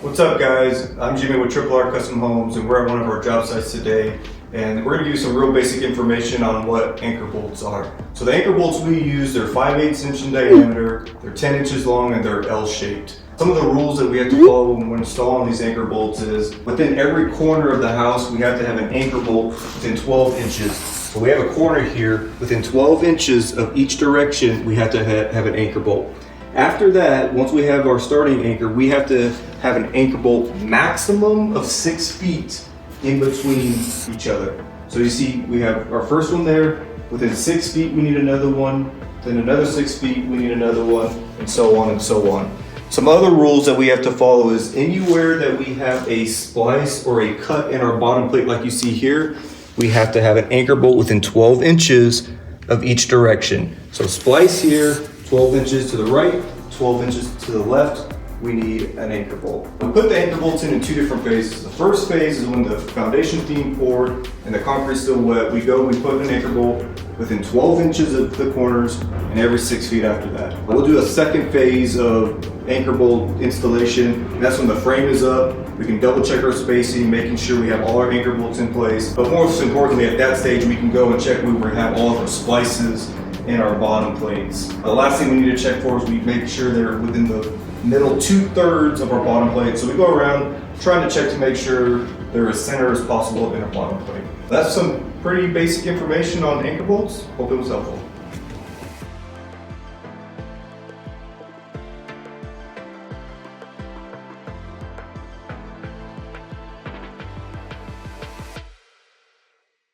What's up, guys? I'm Jimmy with Triple R Custom Homes, and we're at one of our job sites today, and we're going to give you some real basic information on what anchor bolts are. So the anchor bolts we use, they're 5/8 inch in diameter, they're 10 inches long, and they're L-shaped. Some of the rules that we have to follow when we're installing these anchor bolts is within every corner of the house we have to have an anchor bolt within 12 inches. So we have a corner here, within 12 inches of each direction we have to have an anchor bolt. After that, once we have our starting anchor, we have to have an anchor bolt maximum of 6 feet in between each other. So you see, we have our first one there, within 6 feet we need another one, then another 6 feet we need another one, and so on and so on. Some other rules that we have to follow is anywhere that we have a splice or a cut in our bottom plate like you see here, we have to have an anchor bolt within 12 inches of each direction. So splice here, 12 inches to the right, 12 inches to the left, we need an anchor bolt. We put the anchor bolts in two different phases. The first phase is when the foundation's being poured and the concrete's still wet. We put an anchor bolt within 12 inches of the corners and every 6 feet after that. We'll do a second phase of anchor bolt installation, and that's when the frame is up. We can double check our spacing, making sure we have all our anchor bolts in place. But most importantly, at that stage, we can go and check where we have all of our splices in our bottom plates. The last thing we need to check for is we make sure they're within the middle 2/3 of our bottom plate. So we go around trying to check to make sure they're as center as possible in our bottom plate. That's some pretty basic information on anchor bolts. Hope it was helpful.